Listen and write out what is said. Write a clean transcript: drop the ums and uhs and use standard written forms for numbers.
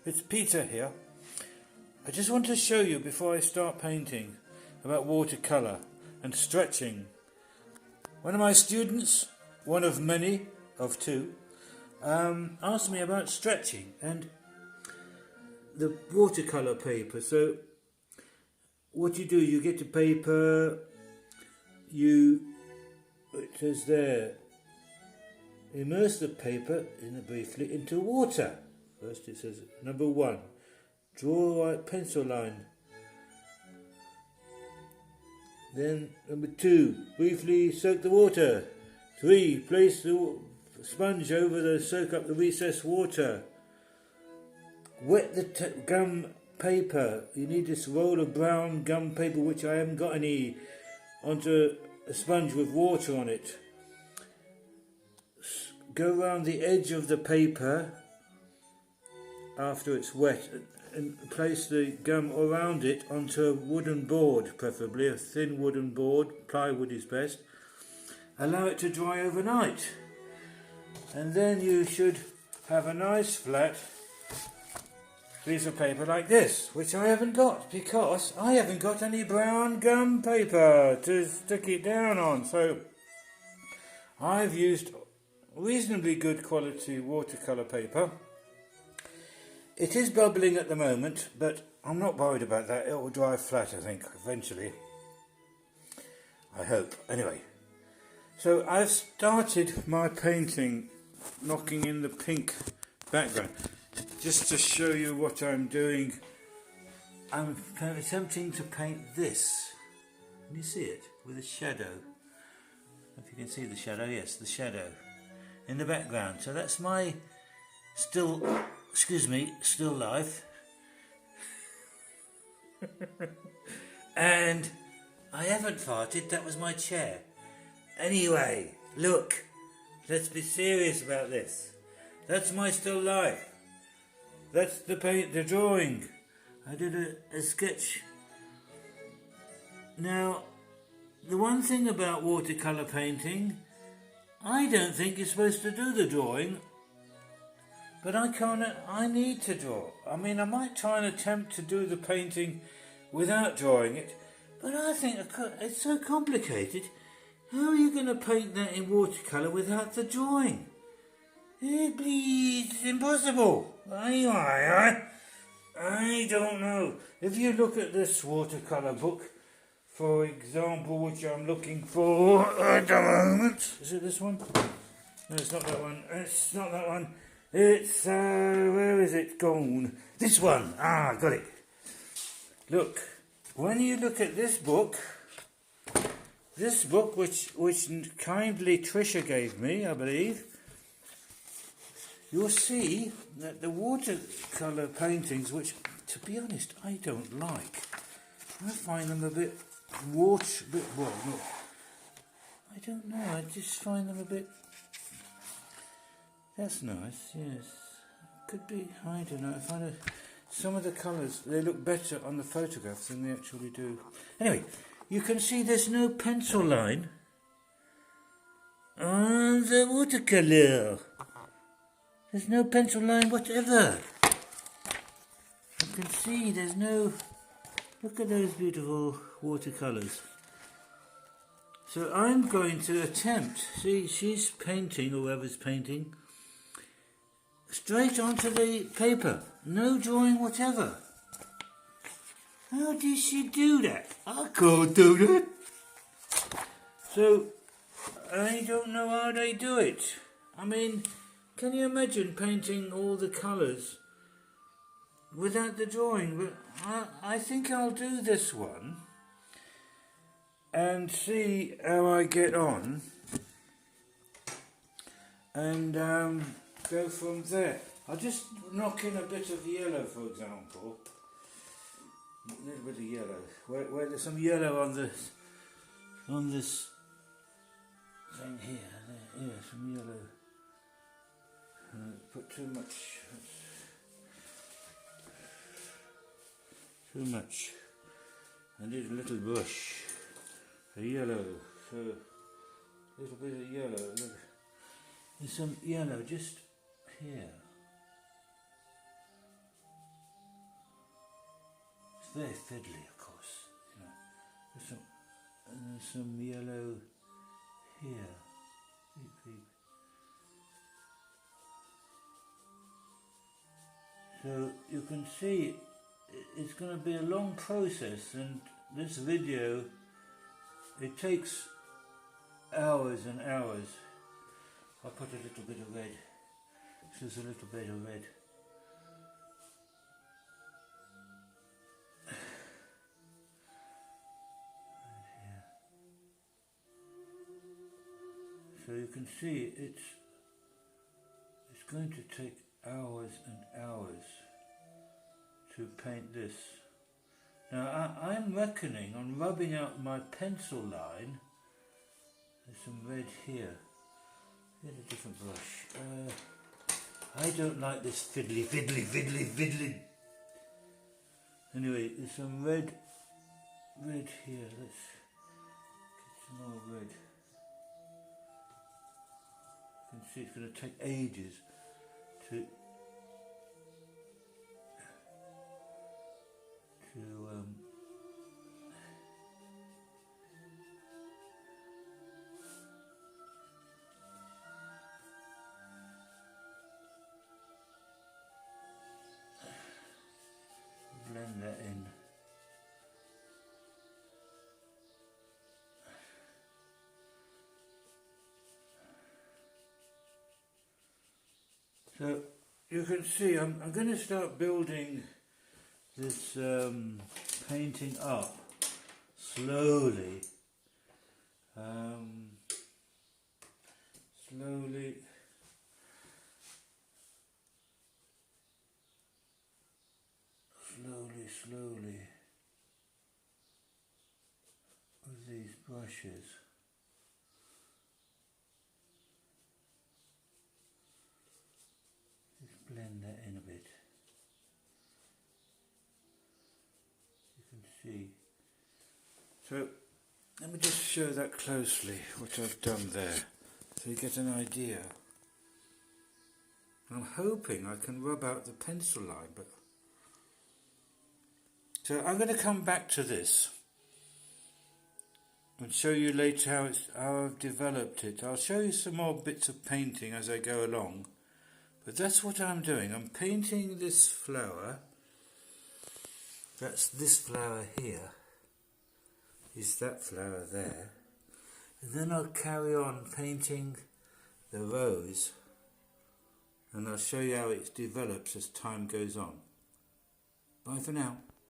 It's Peter here. I just want to show you before I start painting about watercolour and stretching. One of my students, one of many, of two, asked me about stretching and the watercolour paper. So what you do, you get the paper, it says there, immerse the paper briefly into water. First it says, number 1, draw a pencil line. Then number 2, briefly soak the water. 3, place the sponge over the soak up the recessed water. Wet the gum paper. You need this roll of brown gum paper, which I haven't got any, onto a sponge with water on it. Go around the edge of the paper after it's wet and place the gum around it onto a wooden board, preferably a thin wooden board. Plywood is best. Allow it to dry overnight, and then you should have a nice flat piece of paper like this, which I haven't got because I haven't got any brown gum paper to stick it down on. So I've used reasonably good quality watercolour paper. It is bubbling at the moment, but I'm not worried about that. It will dry flat, I think, eventually. I hope. Anyway, so I've started my painting, knocking in the pink background. Just to show you what I'm doing, I'm attempting to paint this. Can you see it? With a shadow. If you can see the shadow, yes, the shadow in the background. So that's my still life. And I haven't farted, that was my chair. Anyway, look, let's be serious about this. That's my still life. That's the drawing. I did a sketch. Now, the one thing about watercolour painting, I don't think you're supposed to do the drawing, but I need to draw. I mean, I might try and attempt to do the painting without drawing it, but I think it's so complicated. How are you going to paint that in watercolour without the drawing? It's impossible. Anyway, I don't know. If you look at this watercolour book, for example, which I'm looking for at the moment. Is it this one? No, it's not that one. It's not that one. It's, where is it gone? This one. Ah, got it. Look, when you look at this book, which kindly Trisha gave me, I believe, you'll see that the watercolour paintings, which, to be honest, I don't like. I find them a bit well, no, I don't know, I just find them a bit, that's nice, yes. Could be, I don't know, I find some of the colours, they look better on the photographs than they actually do. Anyway, you can see there's no pencil line on the watercolour. There's no pencil line whatever. You can see there's no... Look at those beautiful watercolours. So I'm going to attempt... See, she's painting, or whoever's painting, straight onto the paper. No drawing whatever. How did she do that? I can't do that. So, I don't know how they do it. I mean... Can you imagine painting all the colours without the drawing? But I think I'll do this one and see how I get on and go from there. I'll just knock in a bit of yellow, for example. A little bit of yellow. Where there's some yellow on this thing here. Yeah, some yellow. Put too much. I need a little brush. A yellow. So, a little bit of yellow. There's some yellow just here. very fiddly, of course. You know, there's some yellow here. Beep, beep. So you can see it's going to be a long process, and this video, it takes hours and hours. I'll put a little bit of red, just a little bit of red. Right here. So you can see it's going to take hours and hours to paint this. Now I'm reckoning on rubbing out my pencil line. There's some red here. Here's a different brush. I don't like this fiddly. Anyway, there's some red here. Let's get some more red. You can see it's going to take ages to blend that in. So you can see I'm going to start building this painting up slowly. Slowly with these brushes. Just blend that in a bit. You can see. So let me just show that closely, what I've done there, so you get an idea. I'm hoping I can rub out the pencil line, but so I'm going to come back to this and show you later how I've developed it. I'll show you some more bits of painting as I go along, but that's what I'm doing. I'm painting this flower. That's this flower here. Is that flower there. And then I'll carry on painting the rose, and I'll show you how it develops as time goes on. Bye for now.